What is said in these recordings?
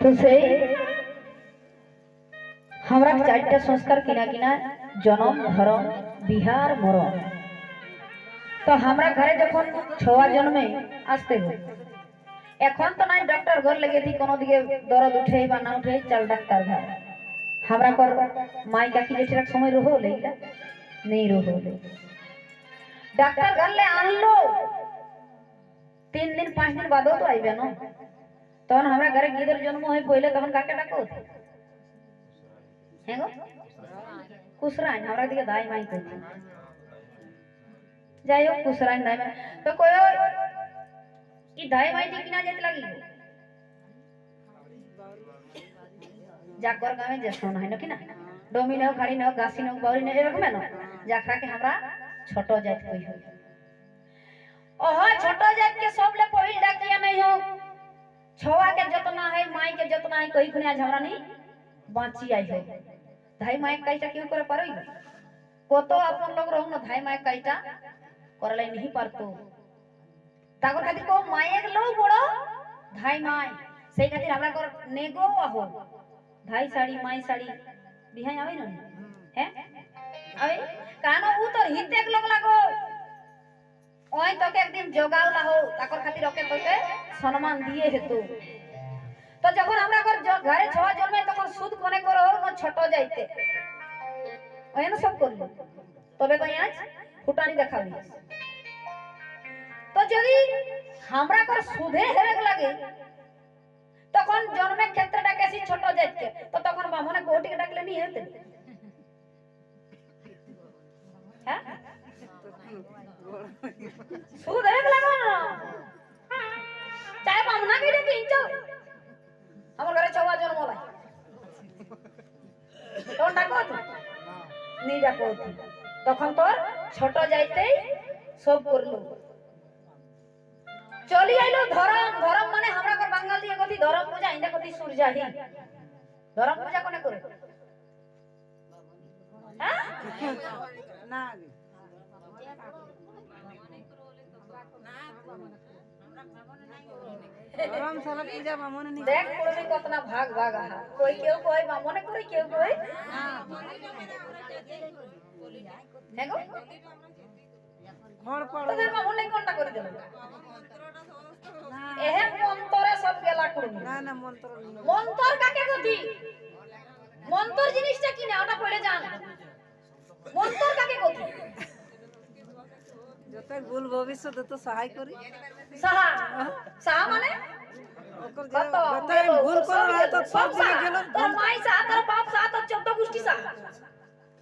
तो से हमरा चारटा संस्कार किना किना जन्म धर्म बिहार मरण। तो हमरा घरे जखन छवा जन्मे आसते हो এখন তো নাই डॉक्टर घर लगे थी कोनो दिके दर्द उठे बा ना उठे चल डॉक्टर घर हमरा कर माई काकी जेठरा समय रहो लेला नहीं रहो ले डॉक्टर घर ले आनलो 3 दिन 5 दिन बाद तो आइबे न तहन हमरा घरे गिदर जन्म होय पहिले तहन काके डाको हेगो कुसरान हमरा दिके दाई माई कहती जायो कुसरान दाई माई तो कोयो ई दाई माई दी किना जेत लगी जाकर गावे जसो ना है न किना डोमी न खाड़ी न गासी न बावरी न एरकम न जाखरा के हमरा छोटो जात कोई हो ओहो छोटो जात के सब ले पहिल डाकिया नहीं हो छवा के जतना है माई के जतना है कोई खुने आज हमरा नहीं बांची आई हो धाई माई काईटा क्यों करे परई को तो अपन लोग रहू न धाई माई काईटा करले नहीं परतो ताकर खातिर को माई के लो बड़ो धाई माई सेई खातिर हमरा कर नेगो आहो धाई साड़ी माई साड़ी बिहाई आवे न हैं आवे कानो उ तो हिते के लोग लागो ओय तो के एक दिन जोगाव ला हो ताकर खातिर ओके तोके सम्मान दिए हेतु तो जखन हमरा घर घरे छवा जन्मे तखन सुद कोने करो न छोटो जाइते ओय न सब करलो तबे तो आज फुटानी देखाबी तो यदि हमरा कर सुधे हेरे लागे तखन जन्मे क्षेत्र डाकेसी छोटो जाइते तो तखन बामने कोटी के डाकले नहीं हेते हैं सुध हेरे लागो न चाहे बामना के डाके चल हमर घरे छवा जन्म होला तो डाको नहीं डाको तखन तोर छोटो जाइते सब करलो चली आइलो धर्म धर्म माने हमरा कर बंगाल दिए गति धर्म पूजा इंदा गति सूरजाही धर्म पूजा कोने करे हैं ना धर्म साला पूजा मामने नहीं देख कोई कितना भाग भाग है कोई केउ कोई मामने कोई केउ कोई देखो कोन पड़ो तो मामने कोनटा कर देलो एहे मंतरे सब गेला कुड़मी ना ना मंतर नहीं मंतर काके गति मंतर जिनिसटा কি না ওটা পড়ে যান मंतर काके गति যত ভুল ভবিষ্যৎ তো সহায় করি সাহা সাহা মানে ওকর যত ভুল করো তো সব দিকে গেল তোর মাই সাহা তোর বাপ সাহা তোর 14 গোষ্ঠী সাহা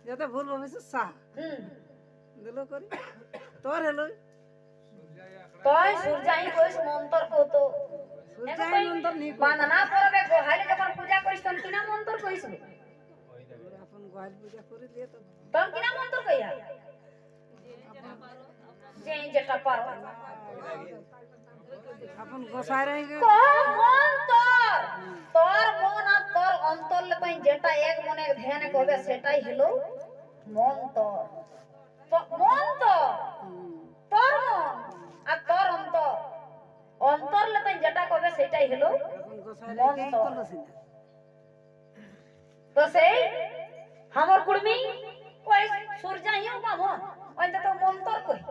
যত ভুল ভবিষ্যৎ সাহা দিলো করি তোর হলো তোই সূর্যাই কইস মন্তর কো তো সূর্যাই মন্তর নি বানানা পরবে গোহাইলে যখন পূজা করিস তখন কিনা মন্তর কইস আপন গোহাইল পূজা করে দিয়ে তো তখন কিনা মন্তর কইয়া যে যেটা পারো আপন গোসাই রই কো মন্তর তোর মন আর তোর অন্তর লে তাই যেটা এক মনে ধ্যান করবে সেটাই হলো মন্তর তো মন্তর তোর মন আর তোর অন্তর অন্তর লে তাই যেটা করবে সেটাই হলো মন্তর তো সেই हमर कुड़मी कोई सूरजाइयो बामन ওই তো মন্তর কই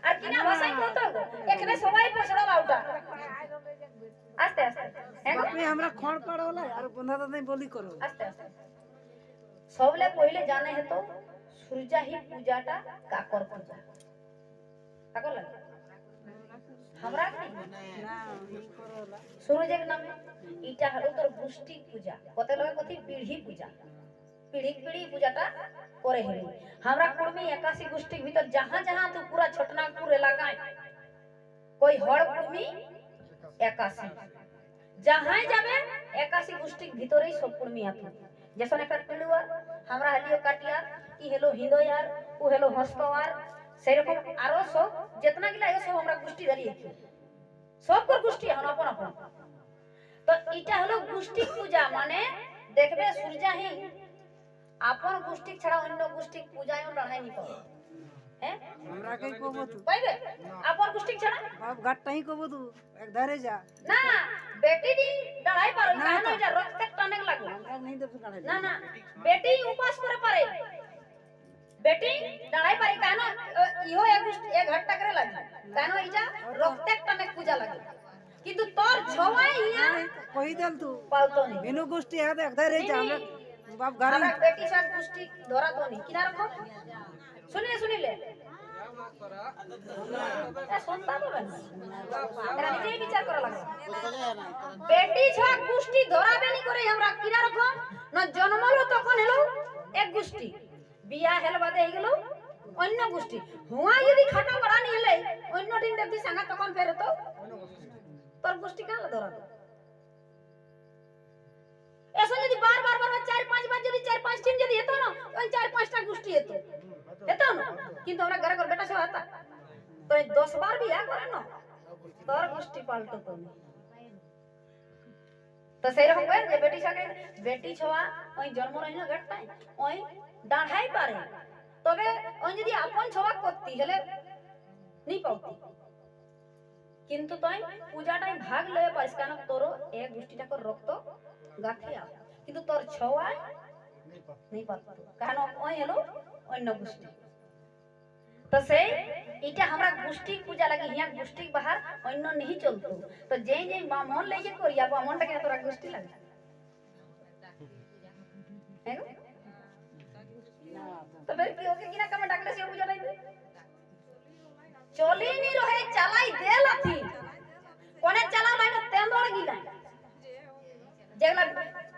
আর কিনা ভাষাই কত এখানে সবাই পছড়া লাউটা আস্তে আস্তে আপনি আমরা খড় পড়াওলা আর বন্ধা নাই বলি করো আস্তে আস্তে সবলে পहिले জানে হে তো সূর্যাহি পূজাটা কাকর পূজা কাকর লাগে हमरा না করোলা সূর্যের নামে ইটা হলো তোর পুষ্টি পূজা কত লগে কতি পীঢ়ি পূজা पीढ़ी पीढ़ी पूजाटा करे हेली हमरा कुड़मी 81 गोष्ठी भीतर जहां जहां तो पूरा छोटनागपुर इलाका कोई हड़ कुड़मी 81 जहां जाबे 81 गोष्ठी भीतर ही सब कुड़मी आथे जैसन एक पिलुआ हमरा हलियो काटिया ई हेलो हिंदो यार उ हेलो हस्कवार से रकम आरो सब जितना गिला है सब हमरा गोष्ठी धरी सब कर गोष्ठी हम अपन अपन तो इटा हलो गोष्ठी पूजा माने देखबे सूर्या ही आपन गोष्ठी छड़ा अन्य गोष्ठी पूजायो लड़ाई नहीं करो हैं हमरा कहीं कहबो तू पाइबे अपन गोष्ठी छना बाप घाट ही कहबो तू एक धरे जा ना बेटी दी डराई पारो कहनो जा रक्त टने लागो हमरा नहीं दे काढे ना ना बेटी उपास करे पारे बेटी डराई पारे कहनो इहो एक घट्टा करे लागी कहनो इजा रक्त टने पूजा लागी किंतु तोर छवाई हिया कहि देल तू पालतो नहीं बिनु गोष्ठी है एक धरे जा हमरा बाप घर हमरा बेटी साथ गोष्ठी धरा तो नहीं किना रखो सुनिए ए सुनता तो बस तेरा निजे ही विचार करा लगे बेटी छा गोष्ठी धराबे नहीं करे हमरा किना रखो न जन्मलो तखन हेलो एक गोष्ठी बिया हेल बादे हे गेलो अन्य गोष्ठी हुआ यदि खाटा बड़ा नहीं हेले अन्य दिन देवती संगा तखन फेर तो तोर गोष्ठी का धरा ऐसा यदि बार चार पांच बार यदि चार पांच दिन यदि हेतो ना तो चार पांच टा गोष्ठी हेतो ना किंतु हमरा घर बेटा से आता तो 10 बार भी आ करे ना तोर गोष्ठी पाल्टो तो नहीं तो सेरे हम कह जे बेटी छवा ओई जन्म रहिना घटताई ओई डाढ़ाई पारे तबे ओई यदि आपन छवा करती हेले नहीं पाउती किंतु तोई पूजा टाइम भाग लय पारिस कान तोरो एक गोष्ठीटा को रक्त गाथिया किंतु तोर छवा नहीं पातो कान ओई हेलो अन्य गोष्ठी तो से इटा हमरा गोष्ठी पूजा लगी हिया गोष्ठी बाहर अन्य नहीं चलतो तो जे जे ब्राह्मण लेके करिया ब्राह्मण के तोरा गोष्ठी लगे है तो फिर की होके किना कम डाकले से पूजा नहीं चली नहीं रहे चलाई देला थी कोने चला नहीं तेंदोड़ गिला जेला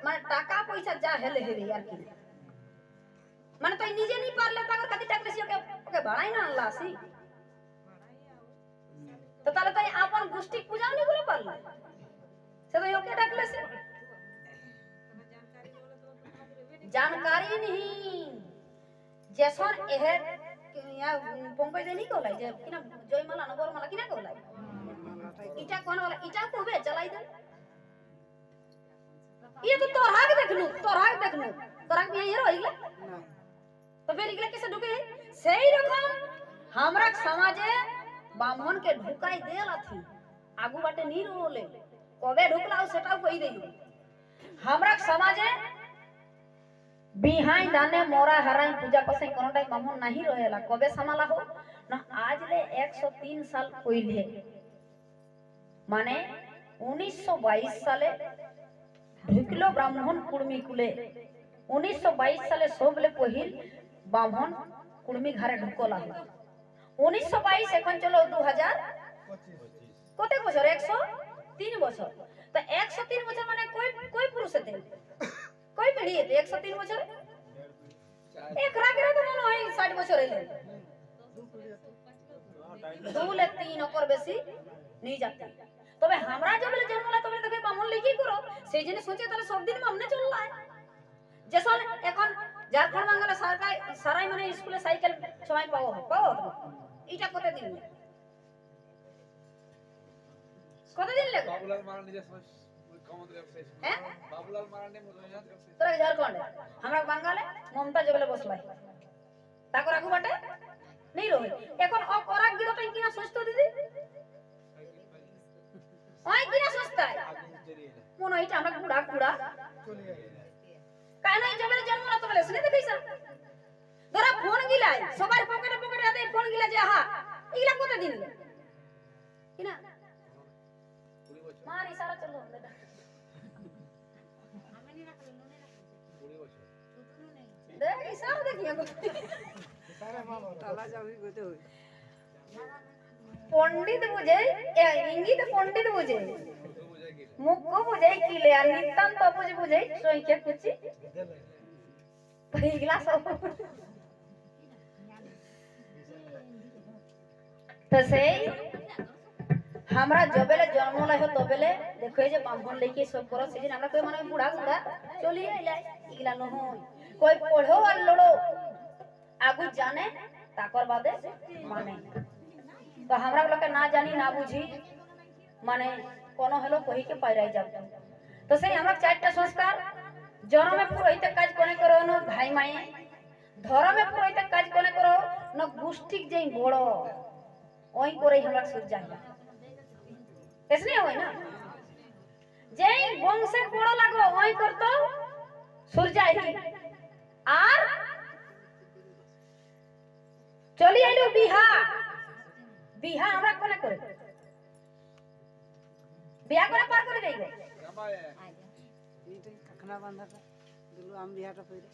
माने टाका पैसा जा हेले हेले यार की माने तो निजे नहीं पार लेता अगर कति टाकले से ओके भाड़ाई ना लासी तो ताले तो आपन गोष्ठी पूजा नहीं करे पारले से तो ओके टाकले से जानकारी नहीं जैसन एहे या पंकज नहीं कहलाई जे किना जयमाला नगर माला किना कहलाई इटा कोन वाला इटा कहबे चलाई दे ये तो तोरा के देखनु तोरा के ये रहिला तो फिर इगला कैसे ढुके सही रकम हमरा समाजे ब्राह्मण के ढुकाई देला थी आगु बाटे नहीं रोले कबे ढुकलाओ सेटाओ कहि देई हमरा समाजे बिहाई दाने मोरा हराई पूजा पसे कोनो टाइम ब्राह्मण नहीं रहेला कबे समाला हो ना आज ले 103 साल पहिले माने 1922 साले ढुकलो ब्राह्मण कुर्मी कुले 1922 साले सबले पहिल ब्राह्मण कुर्मी घरे ढुकला 1922 এখন চলো 2025 কত বছর 103 বছর তো 103 বছর মানে कोई पुरुष थे कोई पीढ़ी है 103 বছর एक रागरे तो मनो है 60 বছর হইলে দুলে তিন ওকর বেশি नहीं जाते তবে हमरा जब जन्मला तबे দেখে ব্রাহ্মণ লিখি করো সেই জন্য সোচে তাহলে সব দিন মামনে চললা যেসন এখন ঝাড়খণ্ড বাংলা সরকার সারাই মানে স্কুলে সাইকেল সবাই পাও এটা কত দিন লাগে বাবুলাল মারান্ডি যে ক্ষমতা ব্যবসায়ী হ্যাঁ বাবুলাল মারান্ডি মজুরিয়াত ব্যবসায়ী তোরা ঝাড়খণ্ড আমরা বাঙালে মমতা জবেলে বসলাই তাকর আগু বাটে नहीं রহে এখন অপরাগ গিরটাই কিনা সুস্থ দিদি ওই কিনা সস্তায় মনে হইটা আমরা কুড়া কুড়া চলে যাই কানা জবেলে জন্ম না তবে শুনে দেখাইছা ধরা ফোন গিলাই সবার পকেটে আতে ফোন গিলা যে আহা ইগলা কত দিন কিনা 20 বছর মার ইশারা চলো আমি না করলে নুনে রাখো 20 বছর ছোট নেই দেখ ইশারা দেখিয়া গো ইশারা মার তালা যাবি গতে হই पंडित बुझे इंगित पंडित बुझे मुख को बुझे किले और नित्तम तो बुझे सोई के कुछ पहिला सब तो से हमरा जबेले जन्म ला हो तबेले देखो जे ब्राह्मण लेके सब करो से दिन हमरा कोई माने बूढ़ा बूढ़ा चली आइला इगला न हो कोई पढ़ो और लड़ो आगु जाने ताकर बादे माने तो हमरा लोग के ना जानी ना बुझी माने कोनो हेलो कहि के पाइराई जाब तो से हमरा चारटा संस्कार जन्म में पुरोहित काज कोने करो न भाई माई धर्म में पुरोहित काज कोने करो न गुष्टिक जेई बड़ो ओई करे हमरा सूर्य ऐसने होय ना जेई वंशे बड़ो लागो ओई करतो सूर्य আর চলি আইলো বিহা বিহা আমরা কোনে করে বিয়া করে পার করে দেই গো এইটাই কাকনা বাঁধাটা দিলু আম বিহাটা পইরে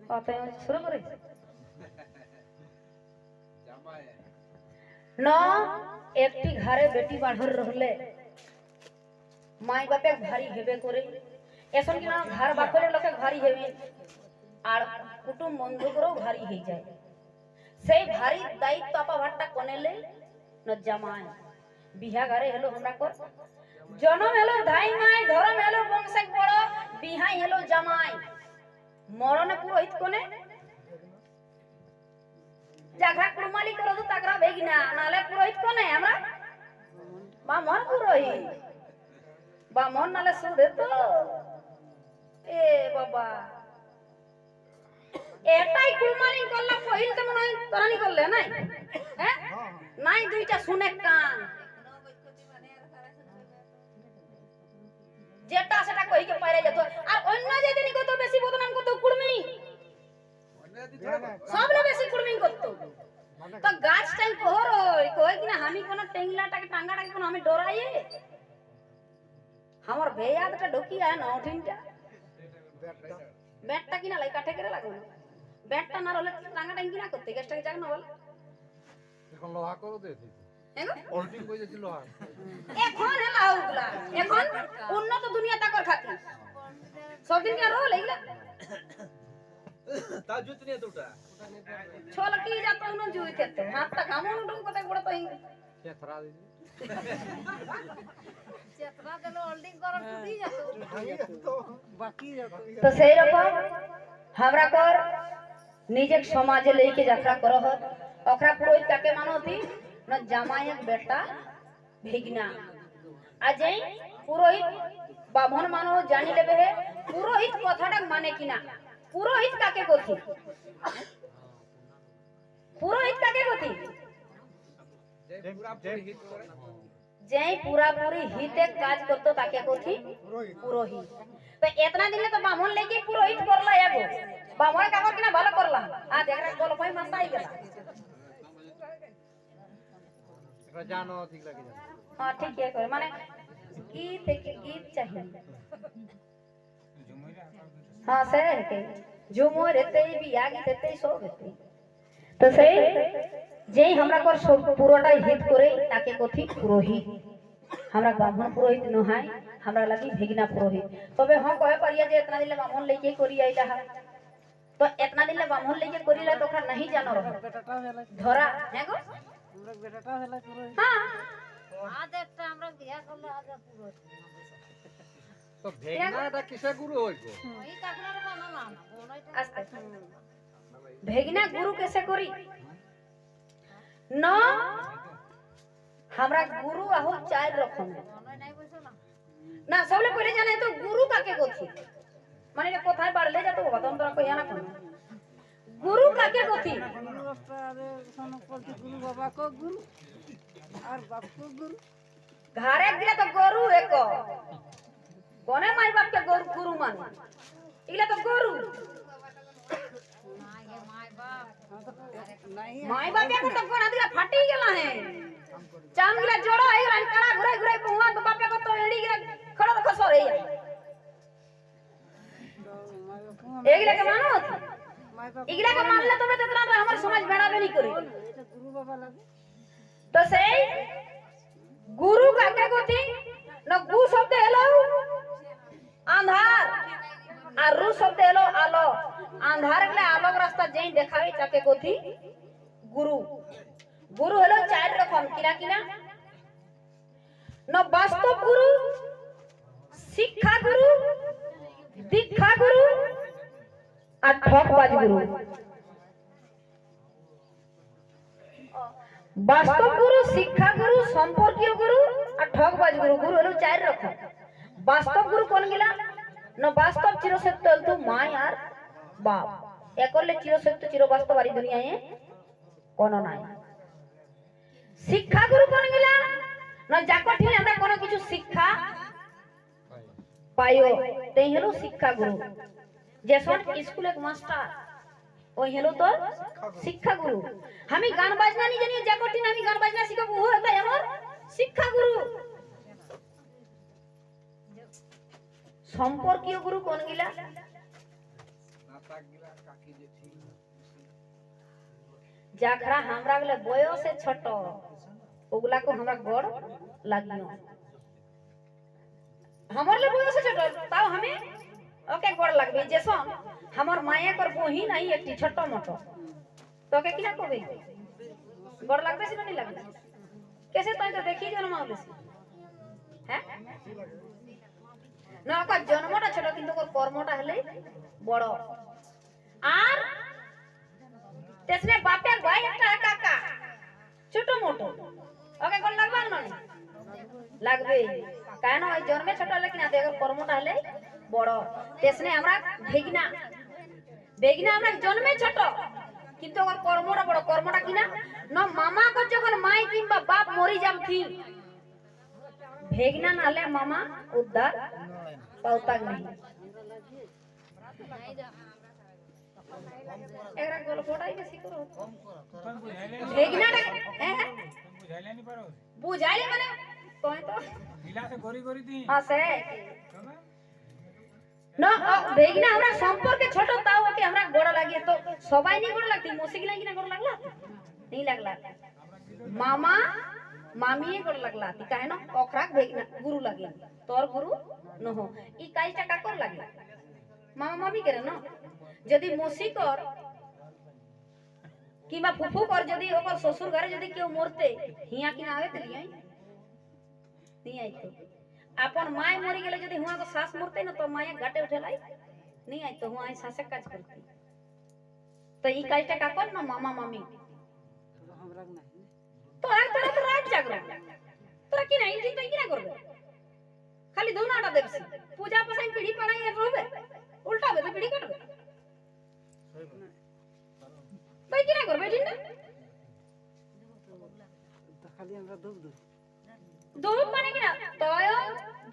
কত শুরু করে ন একটি ঘরে বেটি বাঢ়র রহলে মাই বাপে ভারী হেবে করে এখন কি না ঘর বাপরে লোকে ভারী হেবে আর কুটুম বন্ধুকরও ভারী হয়ে যায় সেই ভারী দায়িত্ব আপা ভাটটা কোনেলে ন জামাই বিহা ঘরে হেলো আমরা কর জনম হেলো ধাই মাই ধরম হেলো বংশে বড় বিহাই হেলো জামাই মরণে পুরোহিত কোনে জাগরা কুরমালি করো তো তাগরা বেগিনা নালে পুরোহিত কোনে আমরা বামন পুরোহিত বামন নালে সুদে তো এ বাবা এটাই কুরমালি করলে পহিল তো মনে হয় তরানি করলে নাই হ্যাঁ নাই দুইটা শুনে কান যেটা সেটা কই কে পাইরে যেত আর অন্য যেদিন কত বেশি বদনাম করতে কুড়মি সবলে বেশি কুড়মি করত তো গাছ টাই কোহর কই কিনা আমি কোন টেংলাটাকে টাঙ্গাটাকে কোন আমি ডরাইয়ে আমার বেয়াদটা ঢুকিয়া না ওঠিনটা ব্যাটটা কিনা লাই কাঠে করে লাগো ব্যাটটা না হলে টাঙ্গা টাঙ্গি না করতে গ্যাসটাকে জাগ না বল এখন লোহা করো দেখি অল্টিং কই যাচ্ছিল লোহা এখন হেলা হউলা এখন উন্নত দুনিয়া তাকর খাতি সব দিন কে রোল এইলা তা জুত নিয়ে দুটা ছল কি যাতো ন জুই খেতে হাতটা কামন উঠুন কথা বড় তো কে থরা দিদি চেতনা দিলে হোল্ডিং করার টুটি যেত বাকি যেত তো সেই রকম हमरा कर निजे समाजे लेके यात्रा करो हो ओकरा पुरोहित काके मानोती न जामायक बेटा भेगना अजय पुरोहित बामन मानो जानी लेबे है पुरोहित कथाटा माने किना पुरोहित काके कोथि पुरोहित काके कोथि जय पूरा पूरी हिते काज करतो ताके कोथि पुरोहित तो इतना दिन तो बामन लेके पुरोहित करला एगो बामन काकर किना ভালো করলা आ देख रे गोल भाई मसाई गेला এটা জানো ঠিক লাগে জানো हां ठीक है करे माने गीत चाहिए हां से के झुमोर रहते भी आगे देते सो रहते तो से जेई हमरा कर सब पुरोटा हित करे ताके कथि पुरोहित हमरा ब्राह्मण पुरोहित न है हमरा लगी भेगना पुरोहित तबे हम कहे परिया जे इतना दिन ब्राह्मण लेके करी आइला है तो इतना दिन ब्राह्मण लेके करीला तो ओकरा नहीं जानो रहो বেটাটা হলে धरा है गो আমরা বেটাটা হলে পুরো हां আজ একটা আমরা বিয়া করলে আজ পুরো তো ভেগনাটা কিসে গুরু হইবো ওই কাকনার বানানা না ওইটা आस्ते भेगना गुरु कैसे करी न हमरा गुरु आहो चार रखम ওই নাই বসো না ना सबले पहले जाने तो गुरु काके कोथि माने रे कोथाय बाड़ले जा तो बतन तोरा कहिया ना कोन गुरु काके कोथि গুরু একটা আরে সোনো বলতে গুরু বাবা কো গুরু আর বাপ কো গুরু घरे गिला तो गुरु एक कोने माई बाप के गुरु गुरु मान इला तो गुरु মাই হে মাই বাপ নাই माई बाप के तो कोना दिला फाटी गेला है चाम गिला जोड़ो है रान कड़ा घुराई घुराई बुआ तो बाप को तो एड़ी गिला खड़ो तो खसो रे एगिला के मानो মাই বাপ इगला के मान ले तबे तो इतना हमर समाज बेड़ा नहीं करी এটা গুরু বাবা লাগে तो से गुरु काके कोथि न गु शब्द हेलो अंधार आ रु शब्द हेलो आलो अंधार के आलोक रास्ता जेई देखावे ताके कोथि गुरु गुरु हेलो चार रकम किना किना न वास्तव गुरु शिक्षा गुरु दीक्षा गुरु आ ठोकबाज गुरु वास्तव गुरु शिक्षा गुरु संपर्कीय गुरु और ठगबाज गुरु गुरु हलो चार रखो वास्तव गुरु कौन गिला न वास्तव चिरो से तल तो मां यार बाप এ করলে চিরসত্য চিরবাস্তব আর এই দুনিয়ায় কোনো নাই। শিক্ষা গুরু কোন গিলা না যাকর থেকে আমরা কোনো কিছু শিক্ষা পাইও তেই হলো শিক্ষা গুরু। যেসন স্কুলে মাস্টার ওই হলো তো শিক্ষা গুরু। আমি গান বাজনা নি জানি যাকর থেকে আমি গান বাজনা শিখাবো ও তাই আমার শিক্ষা গুরু। সম্পর্কীয় গুরু কোন গিলা যাখরা हमरा গলে বয়সে ছোট ওগুলা को हमरा গড় লাগিও। हमर ले বয়সে ছোট তাও আমি ওকে গড় লাগবে। যেসন हमर माया कर बहिन आई একটি ছোট মোটো তোকে কি না কবে গড় লাগবে সে नहीं লাগবে कैसे তাই তো দেখি জন্মাওলে হ্যাঁ না ওর জন্মটা ছোট কিন্তু ওর কর্মটা হলে বড়। আর তেসনে বাপের ভাই একটা কাকা ছোট মোটো ওকে কোন লাগবে না লাগবে কেন ওই জন্মে ছোট হলে কিনা দেখো কর্মটা হলে বড়। তেসনে আমরা ভেগনা ভেগনা আমরা জন্মে ছোট কিন্তু ওর কর্মটা বড়। কর্মটা কিনা না মামা কো যখন মাই কিংবা বাপ মরি যামথি ভেগনা নালে মামা উদ্ধার পাওতাক नहीं। এরা গল্পটাই বেশি করো ভেগনাটা হ্যাঁ বুঝাইলে নি পারো বুঝাইলে মানে কই তো বিলাসে গরি গরি দি আছে না ভেগনা আমরা সম্পর্কে ছোট তাও ওকে আমরা গোড়া লাগিয়ে তো সবাই নি গোড়া লাগতি মসিক লাগি না গোড়া লাগলা नहीं লাগলা मामा मामी गोड़ लगला ती काहे न ओखरा भेगना गुरु लगे तोर गुरु न हो ई काई टाका कर लगे मामा मामी करे न यदि मोसी कर किबा फुफू कर यदि ओकर ससुर घरे यदि केउ मरते हिया कि ना आवे त लियाई नहीं आई तो अपन माय मरी गेले यदि हुआ को सास मरते न तो माया घाटे उठेलाई नहीं आई तो हुआ आई सासे काज करती तो ई काई टाका कर न मामा मामी हमरा नहीं तोरा तोरा तो रात जागरण तोरा की नहीं दिन की ना करबे खाली दो नाटा देबसी पूजा पसाई पीढ़ी पढ़ाई है रोबे उल्टा बे तो पीढ़ी कटबे तो की ना करबे दिन ना तो खाली हमरा दूध दूध माने की ना तोयो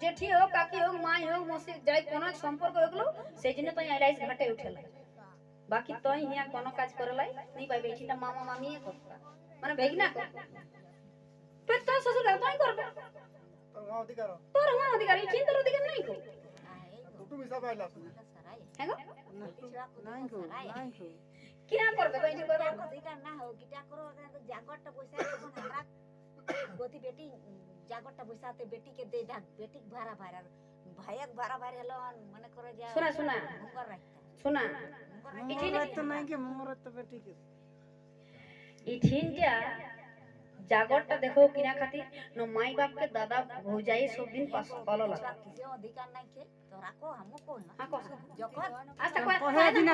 जेठी हो काकी हो माई हो मोसी जाय कोनो संपर्क होगलो সেই জন্য তো আইলাইস ঘাটে উঠেলা बाकी तो हिया कोनो काज करलाई नहीं पाइबे एठिना मामा मामी करता माने भेगना को पर तो ससुर घर तो ही करबे तोर हुआ अधिकार चिन तोर अधिकार नहीं को कुटुम हिसाब आइला हेगो नहीं हो नहीं हो क्या करबे कहीं कर अधिकार ना हो किटा करो जागरटा पैसा तখন हमरा गोती बेटी जागरटा पैसाते बेटी के दे दा बेटी भारा भारा भायक भारा भारा हलो माने करे जा सुना सुना मुंगर रखता सुना मंगरत तो नहीं के मंगरत तो बेटी के इठिनजा जागरटा देखो किना खातिर न माई बाप के दादा भौजाई सब दिन पास पालो लगा किसी अधिकार नहीं के तो राखो हमको को हां को जखन आज तक कहे दिन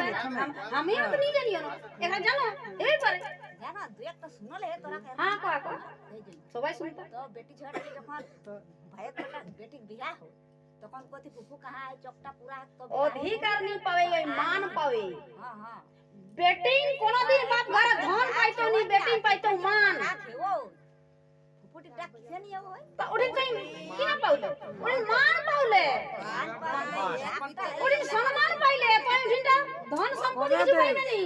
हम ही नहीं जानियो न एकरा जानो ए पारे जाना दु एकटा सुनले तोरा के हां को सबाई सुनता तो बेटी छड़ के जखन भायक बेटी बियाह हो तখন कोथि फुफू कहां है चकटा पूरा तो अधिकार नहीं पावे ये मान पावे हां हां बेटी कोनो दिन बाप घर धन पाइतो नहीं बेटी पाइतो मान वो फुफूटी डाक से नहीं हो तो उड़ी कहीं की ना पाउले उड़ी मान पाउले उड़ी सम्मान पाइले तो उठिनटा धन संपत्ति কিছু পাইবে নি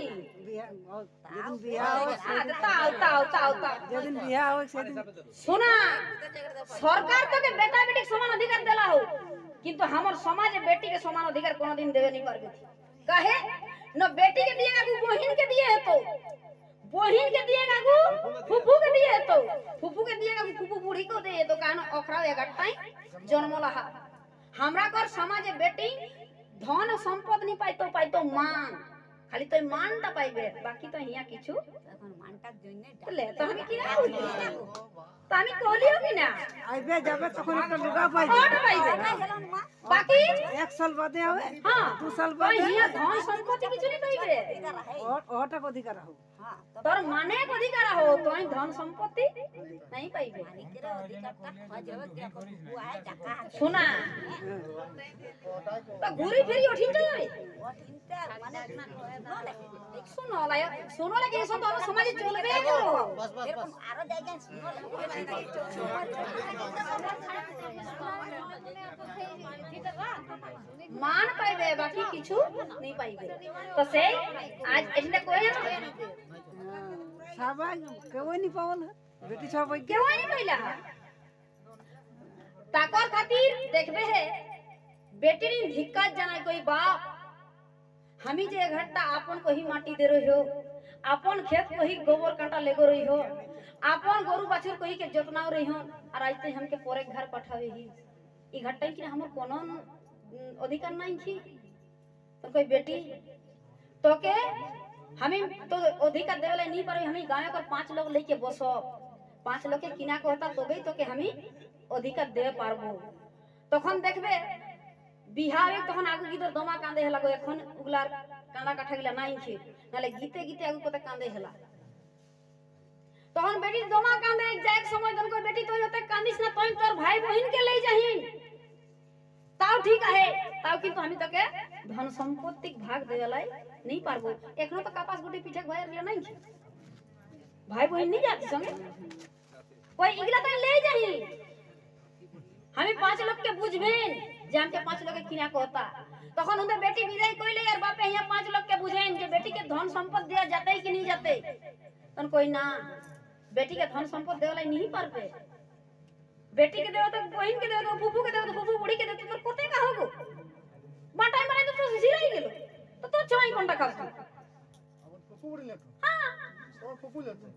जेदिन बियाह हो ताऊ जेदिन बियाह हो सेदिन सुना सरकार तो के बेटा बेटी समान अधिकार देला हो किंतु हमर समाज बेटी के समान अधिकार कोनो दिन देवे नहीं पारबे काहे न बेटी के दिएगा गु बहिन के दिए है तो बहिन के दिएगा गु फुफू के दिए है तो फुफू के दिएगा गु फुफू बूढ़ी को दे तो कान ओखरा एगटाई जन्मला हमरा कर समाज बेटी धन संपद नहीं पाइतो मान खाली तो मान ता पाइबे बाकी तो हिया किछु ঘন্টার জন্য লে তো আমি কি না বলি তো আমি কলিও কি না আইবে যাবে তখন একটা লুগা পাইবে ওটা পাইবে গেলাম মা বাকি 1 সাল বাদে হবে হ্যাঁ 2 সাল ওই বাদে হিয়া ধন সম্পত্তি কিছু नहीं পাইবে ওটা অধিকার हो হ্যাঁ তো তোর মানে অধিকার হো তুই ধন সম্পত্তি नहीं পাইবে মালিকের অধিকারটা খোঁজ হবে কি এখন বুয়ায় টাকা হাতে শোনা তো ঘুরি ফিরি উঠিন যাবে ও তিনটা মানে শোনো লাই শোনো লাগে এসব তো আমার সমাজে চলবে কেন এরকম আরো জায়গায় শুনো মান পাইবে বাকি কিছু नहीं পাইবে তো সেই আজ এটা কই আছে সবাই কেউই নি পাওল বেটি সবাই কেউ नहीं পাইলা টাকার খাতির দেখবে হে बेटी ने धिक्कार जाना कोई बाप हमी जे घंटा अपन को ही माटी दे रही हो अपन खेत को ही गोबर कांटा ले गो रही हो अपन गोरु बाछुर को ही के जोतना रही हो और आज ते हमके पोरे घर पठावे ही ई घंटा कि हमर कोनो अधिकार नहीं थी तो कोई बेटी तो के हमें तो अधिकार देवले नहीं पारे हमें गांव को 5 लोग लेके बसो 5 लोग के किना को होता तो गई तो के हमें अधिकार दे पारबो तखन देखबे बिहारे तखन आगु गिदर दमा कांदे हला गो এখন উগলার কাঁদা কাঠা গিলা নাই ছে নালে গীতে গীতে আগু কত কাঁদে হলা তখন বেটি দমা কাঁদে এক যায় সময় দন কই বেটি তুই ওতে কাঁদিস না তুই তোর ভাই বহিন কে লই যাহিন তাও ঠিক আছে তাও কিন্তু আমি তোকে ধন সম্পত্তি ভাগ দেলাই नहीं পারবো এখনো তো কাপাস গুটি পিঠে ভাইয়ের লিয়া নাই ভাই বহিন नहीं जात संगे कोई इगला तो ले जाही हमें 5 लोग के बुझबेन जे हमके 5 लोग के किना को होता तखन उनके बेटी विदाई कइले यार बापे यहाँ 5 लोग के बुझेन जे बेटी के धन संपत्ति दिया जाते कि नहीं जाते तन कोई ना बेटी के धन संपत्ति देवला नहीं पारबे बेटी के देव तो बहिन के देव तो फूफू के देव तो फूफू बुढ़ी के देव तो कोते का होगो बाटाई माने तो सिराई गेलो तो छवाई कोनटा खास আমার ফুফু বলি লেতো हां তোমার ফুফু লেতো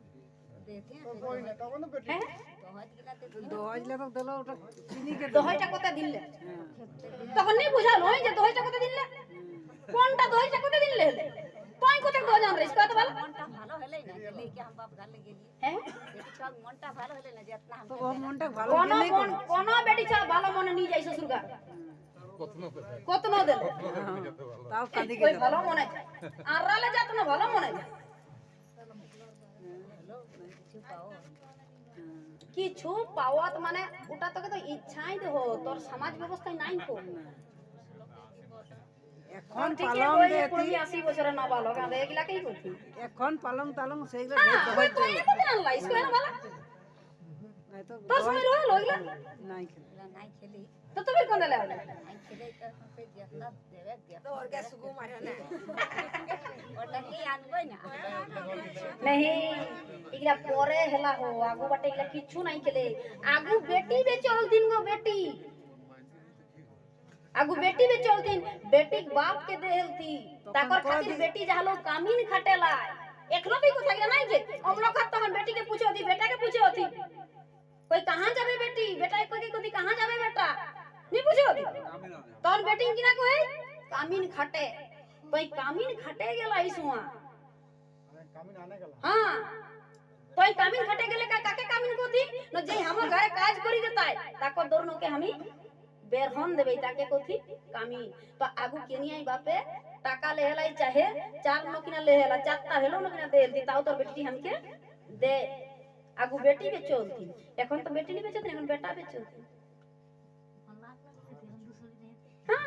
देते তো কই না তাও না বেটি हैं बहुत गिलाते দোহাজলে তো দিলো ওটা চিনি কে দহইটা কত দিলে তখন नहीं বুঝাল ওই যে দহইটা কত দিলে কোনটা দহইটা কত দিলে তুই কত দো জান রে কত বল মনটা ভালো হলে না গেলে কি हम बाप घर ले गेली हैं সব মনটা ভালো হলে না যে এতনা তো हम ওর মনটা ভালো কোন নেই কোন কোন বেটি ছা ভালো মনে নিয়ে যাই শ্বশুর ঘর কত ন দেল তাও কাঁদি কই গেল ভালো মনে আর রালে যাত না ভালো মনে কিছু পাওয়াত মানে ওটা তোকে তো ইচ্ছাই দেহ তোর সমাজ ব্যবস্থায় নাই কো এখন ঠিক পালং কই দেতি 80 বছরের না ভালো কাঁদে এগুলা কি করতি এখন পালং তালং সেইগুলো হ্যাঁ দেখ ওই তো এই কথা না লাইস কই না ভালো নাই তো তো সময় রইলো এগুলা নাই খেলে নাই খেলি তো তুমি কোন দেলে নাই খেলে তো पे जितना देवे तो और क्या सुगु मारे ना ওটা কি আনবই না नहीं इगला पोरे हेला हो आगु बाटे इगला किछु नहीं केले आगु बेटी बे चल दिन गो बेटी आगु बेटी बे चल दिन बेटी बाप के देहलती ताकर खातिर बेटी जहलो कामीन खटेला एकलो भी को थागला नहीं जे हम लोग का तहन बेटी के पूछे होती बेटा के पूछे होती कोई कहां जाबे बेटी बेटा कोई कहां जाबे बेटा नहीं पूछे होती तहन बेटी किना को है कामीन खटे कोई कामीन खटे गेला इसुआ কামিন আনে গেল हां तो ई कामिन खटे गेले का काके कामिन कोथी न जे हमर घरे काज करी देताय ताको दोनों के हमी बेरहन देबे ताके कोथी कामिन तो आगु केनियाई बापे टाका लेहलाई चाहे 4 नोकिना लेहला चारता हेलो नोकिना देलती ताऊ तो बेटी हमके दे आगु बेटी बेचोलती এখন तो बेटी नहीं बेचत এখন बेटा बेचोलती हां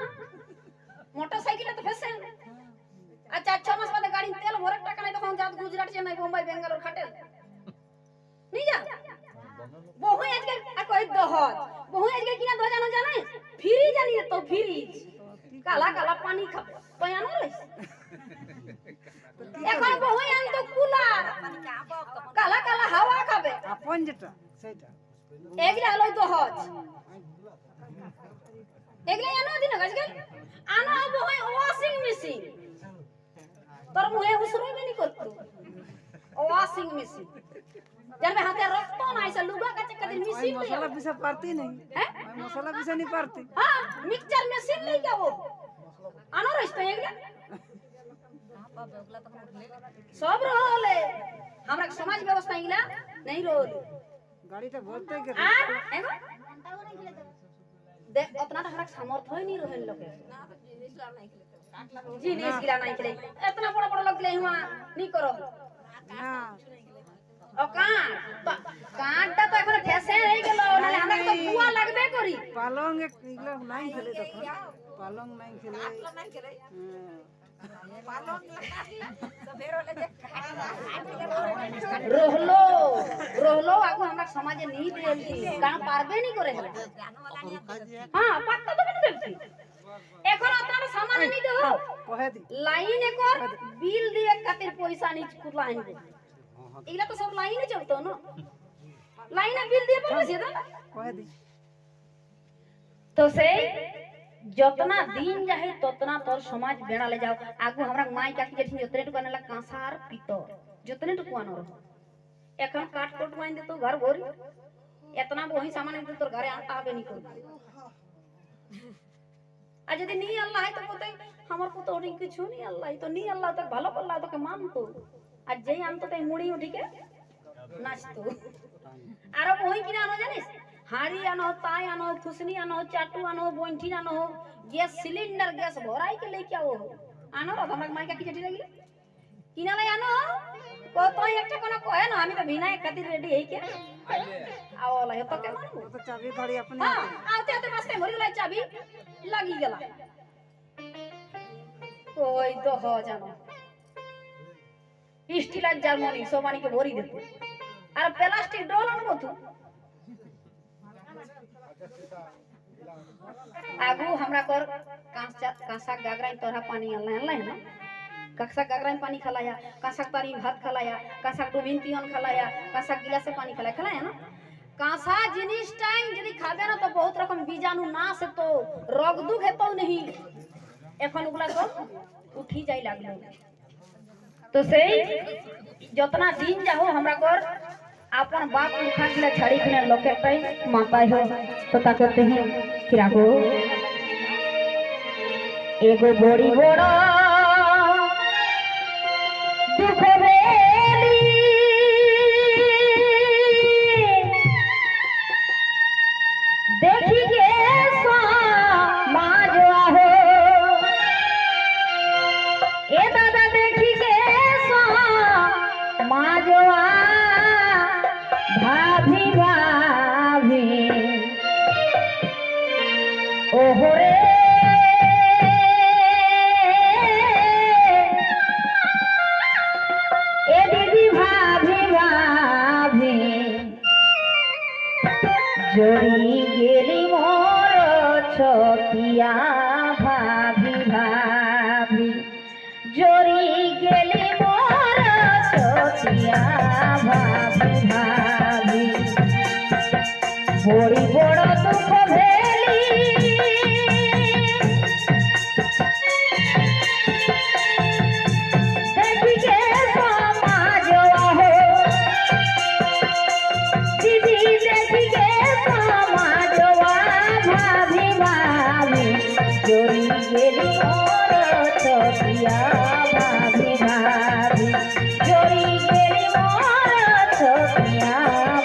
मोटरसाइकिल तो फैसे अच्छा 6 मास बाद गाड़ी तेल भरे टाका नहीं तখন जात गुजरात चेन्नई मुंबई बेंगलोर खाटे नहीं जा बहु आजकल आ कोई दहज बहु आजकल किना दो जानो जाने फ्री जानी तो फ्री काला काला पानी खा पयानो रे এখন বহু আন তো কুলার কালা কালা হাওয়া খাবে আপন যেটা সেটা এগুলা হলো দহজ এগুলা আনো দিন আজকাল আনো বহু ওয়াশিং মেশিন তোর মুহে হুসরই বেনি করতো ওয়াশিং মেশিন যার में हाथे रक्त ना ऐसा लुगा का चक्कर मशीन मसाला पीसा पारती नहीं हैं मसाला पीसा नहीं पारती हां मिक्सचर मशीन नहीं क्या वो आनो रस्तो एगला अब ओगला तो हम सब रोले हमरा के समाज व्यवस्था इला नहीं रोले गाड़ी तो बोलते के आ एगो देख उतना तो हमरा सामर्थ्य ही नहीं रहन लोग ना तो जिनिस ला नहीं खेले जीनिस गिला नहीं खेले इतना बड़ा बड़ा लोग ले हुआ नहीं करो ना और कांटा तो এখন ফেসে হয়ে গেল নালে আমরা তো বুয়া লাগবে করি पालंग एक इगला नहीं खेले तो पालंग नहीं खेले काटला नहीं खेले हाँ। पालन तो फेर होले जे রহলো রহলো আগু আমরা সমাজে নি দেলছি কারণ পারবে নি করে হলে जानो वाला नहीं হ্যাঁ পাত্তা তো কেন দেলছি এখন আপনারা সামান্য নি দেও कहे दी লাইনে কর বিল দিয়ে কাতের পয়সা নি কুলাইন এগুলা তো সব লাইনে চলতো না লাইনে বিল দিয়ে পারবে সেটা कहे दी তো সেই যতনা দিন যাহে ততনা তোর সমাজ বেড়ালে যাও আগু আমরা মাই কাকি যেটি যতনে টুকু আনলা কাঁসার পিতর যতনে টুকু আনো এখন কাট কোট মাইন দে তো ঘর ভরি এতনা বহি সামান দে তোর ঘরে আনতা হবে নি করবি আর যদি নি আল্লাহ হয় তো কোতে আমার কত ওরি কিছু নি আল্লাহ তো নি আল্লাহ তো ভালো করলা তোকে মানতো আর যেই আনতো তাই মুড়ি উঠিকে নাচতো আর বহি কিনা আনো জানিস হাড়ি আনো তাই আনো খুসনি আনো চাটু আনো বন্ঠি আনো গ্যাস সিলিন্ডার গ্যাস ভরাই के लेके आओ আনো আর আমার মাই কাকি যেটি লাগি কিনা লাই আনো কত একটা কোন কয় না আমি তো বিনা খাतिर रेडी হই के आओ লাই তো কেমন वो तो चाबी गाड़ी अपने हां आते आते बस के मरी गला चाबी লাগি গেল কই তো হ জানো স্টিলার জার্মানি সোমানি के ভরি দিতে আর প্লাস্টিক ডোল আনবো তো आगू हमरा कर कांसा गागरा तोरा पानी अल्लाह है ना कांसा गागरा में पानी खलाया कांसा तारी भात खलाया कांसा डुबिन पियन खलाया कांसा गिलास से पानी खलाया ना कांसा जिनिस टाइम यदि खाबे ना तो बहुत रकम बीजाणु नाश तो रोग दुख हेतो नहीं এখন ওগুলা তো উঠি যাই লাগলো তো সেই যতনা দিন যাও हमरा कर अपन बाप उठा के छड़ी के लोके पे माता हो तो ता करते हैं किरा को एगो बड़ी बड़ा दुख बेली देखी के समाज हो ए दादा देखी के समाज भाभी भाभी ओहरे ए दीदी भाभी भाभी जोड़ी गेली मोर छोटिया भाभी भाभी जोड़ी गेली मोर छोटिया भाभी भाभी बड़ी बड़ दुख भेली देखी के समाज हो दीदी देखी के समाज भाभी भाभी जोड़ी गेली मोर छोटिया भाभी भाभी जोड़ी गेली मोर छोटिया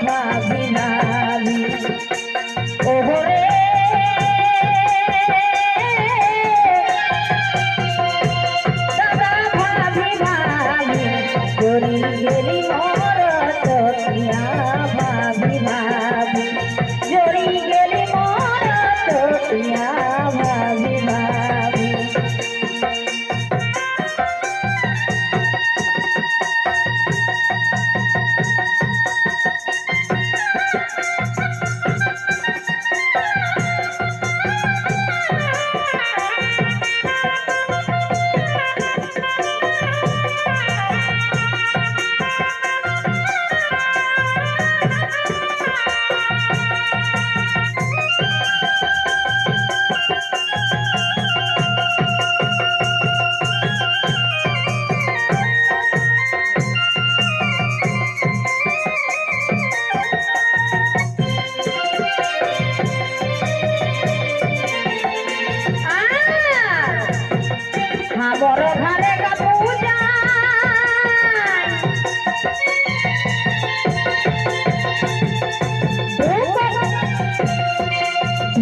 भाभी भाभी ओहरे दादा भाभी भाभी जोड़ी गेली मोर छोटिया भाभी भाभी जोड़ी गेली मोर छोटिया भाभी भाभी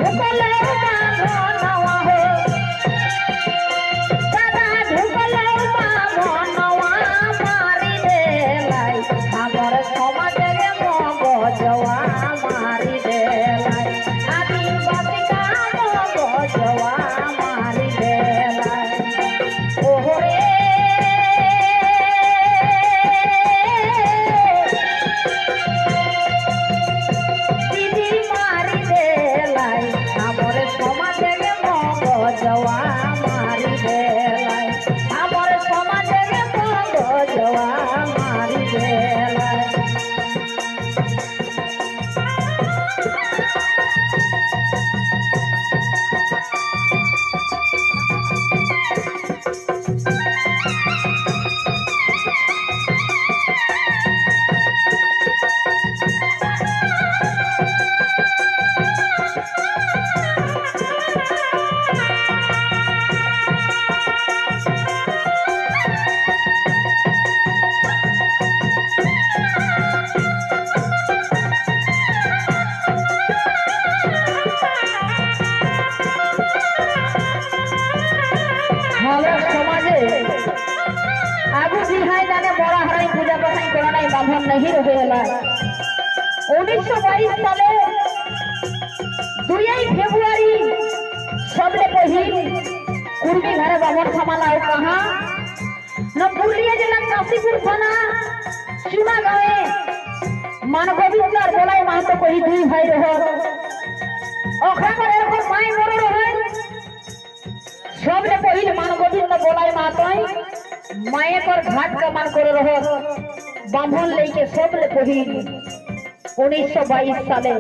ढुकले बाभनवा हो दादा ढुकले बाभनवा मारी देलाई हमर समाज रे मगजवा मारी देलाई आदिवासी का मगजवा मारी देलाई ओहरे दीदी मारी देलाई हमर समाज रे मगजवा मारी देलाई हमर समाज रे मगजवा मारी देलाई हमरा समाजे आगू बिहाय जाने बड़ा हराई पूजा पाठाई करा नहीं बांधन नहीं रहेला 1922 साले 2 फेब्रुआरी सबले पहिल कुर्मी घरे बामन खामाला हो कहां न पुरलिया जिला काशीपुर थाना चुना गावे मानगोविंदर बोलाई महतो कोई 2 भाई रहो ओखरा पर एरको माई मरो रहे सबले पहिल मानगोविंद बोलाई महतोई माये पर घाट का मान करे रहो बांधन लेके सबले पहिल 1922 साले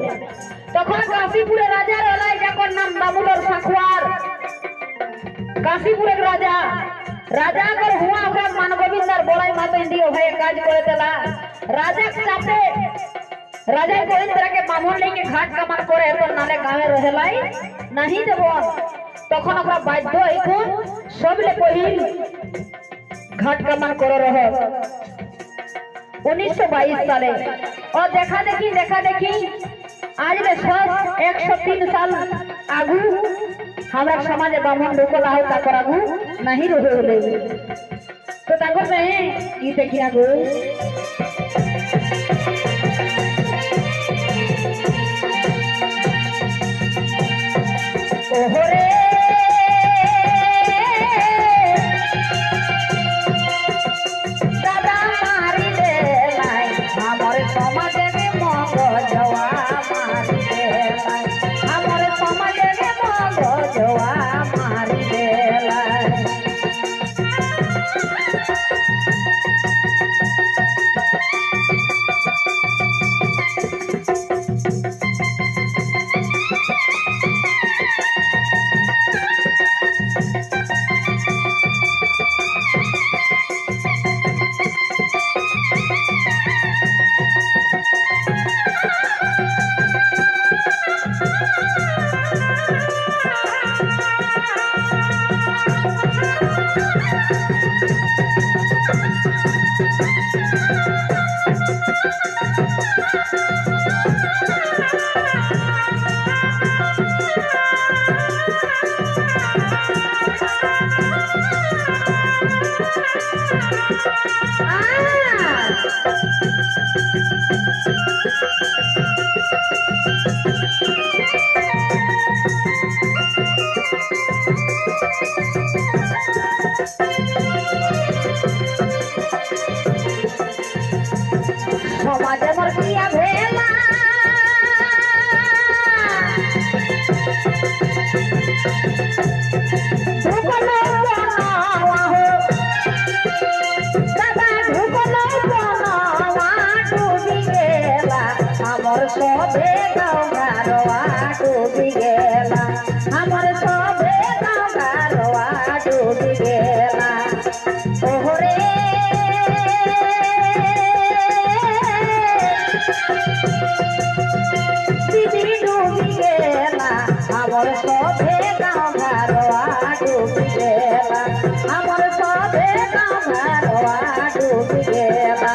तখন काशीपुरे राजा रहला जाकर नाम दामोदर साखवार काशीपुरे राजा राजा कर हुआ ओकरा मानगोविंदर बोलाई महतो इंडियो भाई काज करे देला राजा चापे राजा कोई तरह के बांधन लेके घाट का मान करे तो नाले गावे रहेलाई नहीं देबो तখন ओकरा बाध्य हइखुन सबले पहिल घाट का मान करे रहो 1922 साले और देखा देखी आज ले 103 साल आगू हमरा समाज बामन ढोकला हो ताकर आगू नहीं रहे तो ताकर में ई देखी आगू ओहरे दादा मारी देलाई हमर समाज रे मगजवा मारी देलाई हमर समाज रे मगजवा मारी देलाई समाज पर किया भेला ढुकलो बनावा हो दादा ढुकलो बनावा डूबी गेला हमर सोभे गाँव घरवा डूबी गेला हमर सोभे गाँव घरवा डूबी गेला ओहरे दीदी डूबी गेला हमर सोभे गाँव घरवा डूबी गेला हमर सोभे गाँव घरवा डूबी गेला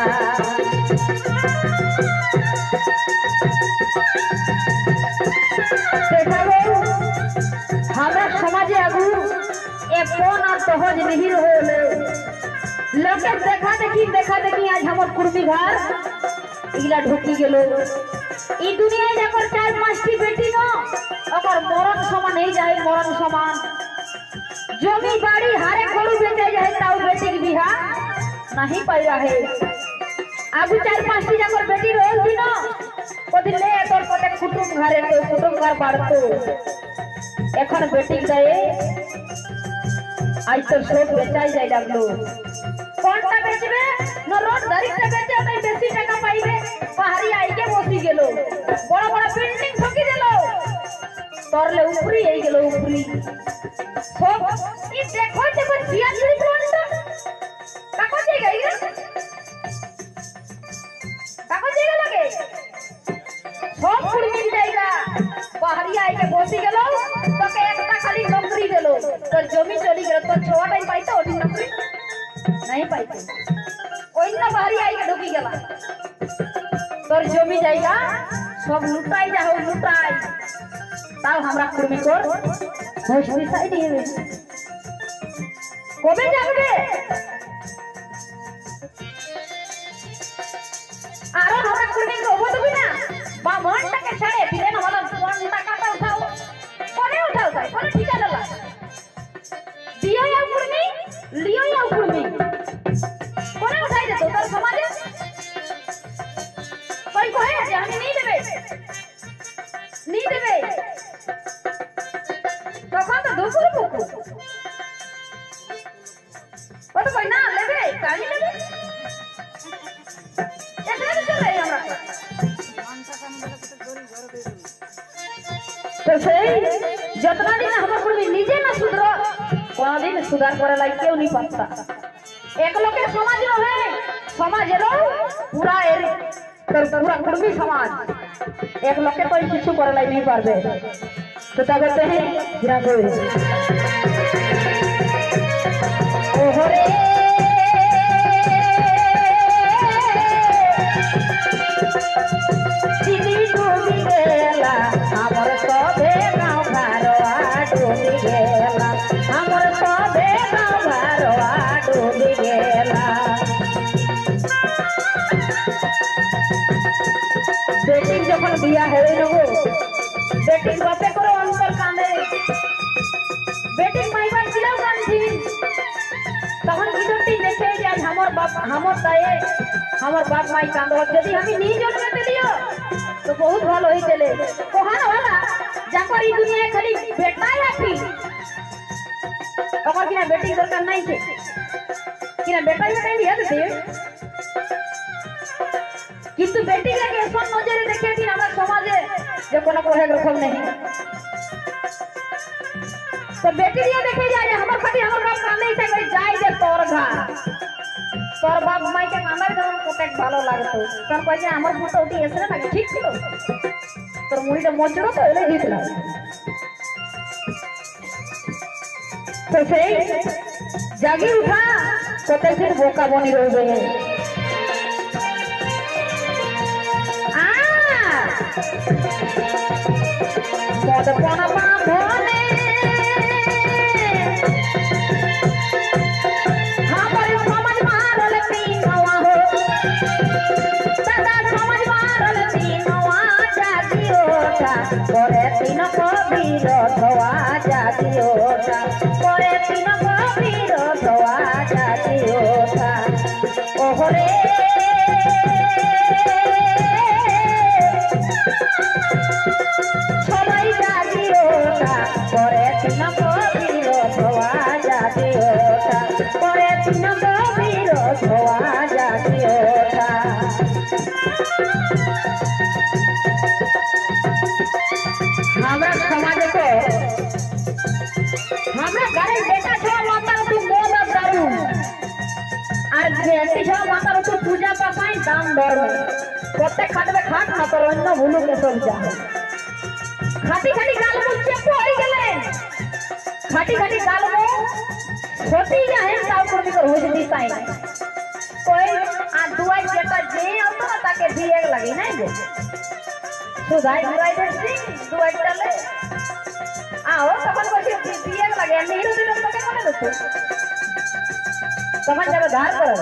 देखा गो समाजे आगू ए फोन और सहज नहीं रहे लोके देखा देखी आज हमर कुर्मी घर इला ढुकी गेलो ई दुनिया जाकर 4-5टी बेटी न ओकर मरण समान नहीं जाए मरण समान जमी बाड़ी हारे खड़ू बेचे जाए ताऊ बेटी के बिहा नहीं पाई रहे आगू 4-5टी जाकर बेटी रहल थी न ओदिन ले तोर कते कुटुम घरे तो कुटुम घर बाड़तो এখন বেটি গায়ে আজ তো সব বেচাই যায় লাগলো কোনটা বেচবে না রোড ধারিটা বেচে তাই বেশি টাকা পাইবে পাহাড়ি আইকে বসি গেল বড় বড় বিল্ডিং ঠকি দিল তরলে উপরি এই গেল উপরি সব এই দেখো সিয়াচুরি কোনটা কাগজে গাইরে কাগজে লাগে সব কুড়ির জায়গা পাহাড়ি আইকে বসি গেল তোকে একটা খালি নকরি দিল তোর জমি চলি গেল তোর ছোয়াটাই পাইতো ওটি নকরি नहीं पाइते ओइना बाहरी आई के ढुकी गेला तोर जमी जाइगा सब लुटाई जा हो लुटाई ताऊ हमरा कुर्मी कोर होश दिसाई दिए कबे जाबे आरो हमरा कुर्मी को हो दबी ना बा मन टाके छाड़े फिरे ना वाला फोन टाका उठाओ कोने उठाओ भाई कोने ठिका देला दियो या कुर्मी लियो या कुर्मी कोने उठाई दे तो तार समाजे कोई कहे जे हम नहीं देबे तखन तो दोसर बुकु ओ तो कोई ना लेबे काली लेबे एकरा तो चले हमरा तो सही जतना दिन हमर कुर्मी निजे ना सुधरो कोनो दिन सुधार करे लाई केउ नहीं पाता एक लोके समाज रहे समाज रो पूरा पूरा कुर्मी समाज एक लोके तो किछु करे लाई नहीं पारबे तो ता कहते हैं गिरा कोई ओहो रे दीदी डूबी गेला हमर सबे गाँव घरवा डूबी गेला हमर सबे गाँव घरवा डूबी गेला बेटी যখন বিয়া হয়ে নগো বেটি বাপে করে অন্তর কাঁদে বেটি মাইবার ছিলাম কাঁদছি তখন ভিতরটি দেখে যে আজ আমার দায়ে আমার বাপ মাই কাঁদ যদি আমি নিজ জন্মতে দিও তো বহুত ভালো হইতেলে কোহান वाला যাকর এই দুনিয়ায় খালি বেটাই আছি তোমার কিনা বেটি দরকার নাই ছে কিনা বেটাই বিয়া দিতে কিন্তু বেটি লাগে এসব নজরে দেখে দিন আমার সমাজে যে কোনো কোহে রকম নেই তো বেটি দিয়ে দেখে যায় যে আমার খাটি আমার বাপ কামে ইচ্ছা করে যাই যে তোর ঘর তোর বাপ মাইকে আমার যেমন কত ভালো লাগতো তোর কইছে আমার ফটো উঠি এসে না ঠিক ছিল তোর মুড়িটা মজড়ো তো এলে দিছিল তো সেই জাগি উঠা কত ফির বোকা বনি রইবে মদ পনা বাঁধনে আমার সমাজ মারল তিনওয়া হো দাদা সমাজ মারল তিনওয়া জাতিওটা করে তিন কবির ধোয়া জাতিওটা করে তিন কবির ধোয়া জাতিওটা ওহরে সবাই জাতিওটা করে তিন কবির ধোয়া জাতিওটা করে তিন কবির ধোয়া জাতিওটা हमरा समाज को हमरा घरे बेटा छो माता तू मोद दारू আর বেটি ছো মাতা তू पूजा पापाई दाम दर কতে খাটবে খাট না তোর অন্য ভুলুকে সব যা খাটি খাটি গাল মুছে পড়ি গেলে খাটি খাটি গাল মে छोटी है ताऊ को भी हो जदी पाई कोई आ दुआई बेटा जे आतो ना ताके दिए लगी नहीं जे सुधाई दुआई दे दुआई चले आओ तबन को दिए देखो तमन जब धार कर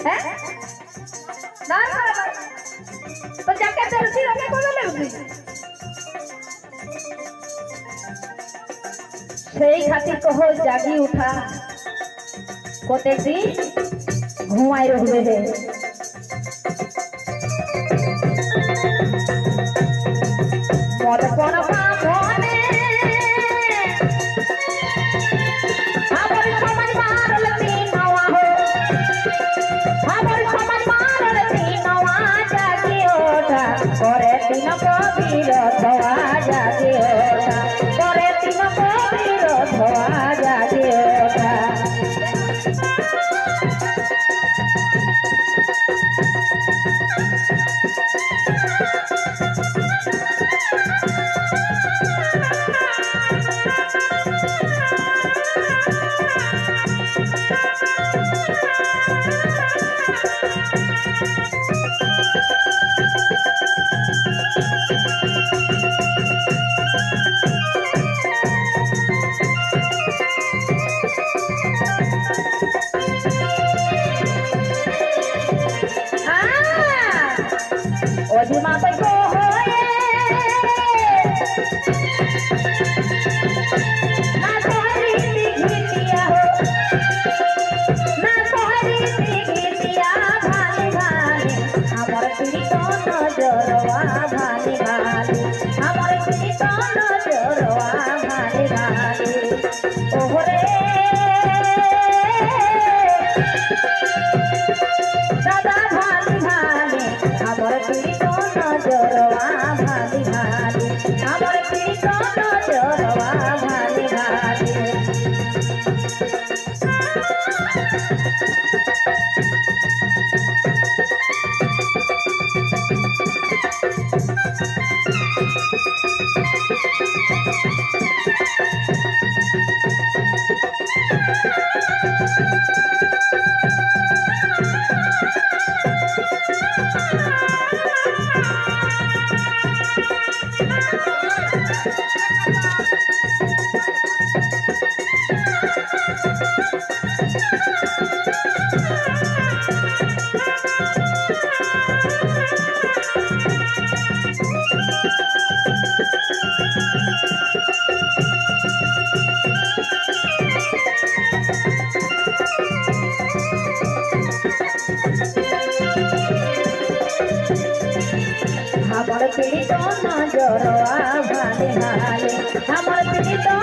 है धार कर तो जाके तुलसी रखे को ले उसी সেই খাতির কহ জাগি উঠা কতেছি ঘুমাই রহবে হে মদ কোন পাবনে আমার সমাজ মারলতি নওয়া হো আমার সমাজ মারলতি নওয়া জাগি ওঠা করে তিন কবির ধোয়া জাগি ওঠা করে তিন কবির ধোয়া জাগি ওঠা ओझिमा पे को होए ना तोहरी गीतिया हो ना तोहरी गीतिया भाली भाली हमर पीड़ी तो नजरवा भाली भाली हमर पीड़ी तो नजरवा भाली भाली ओहरे दादा भाली भाली हमर पीड़ी तो नजरवा भाली भाली हमर पीड़ी तो नजरवा भाली भाली हमर पीड़ी तो नजरवा भाली भाली हमर पीड़ी तो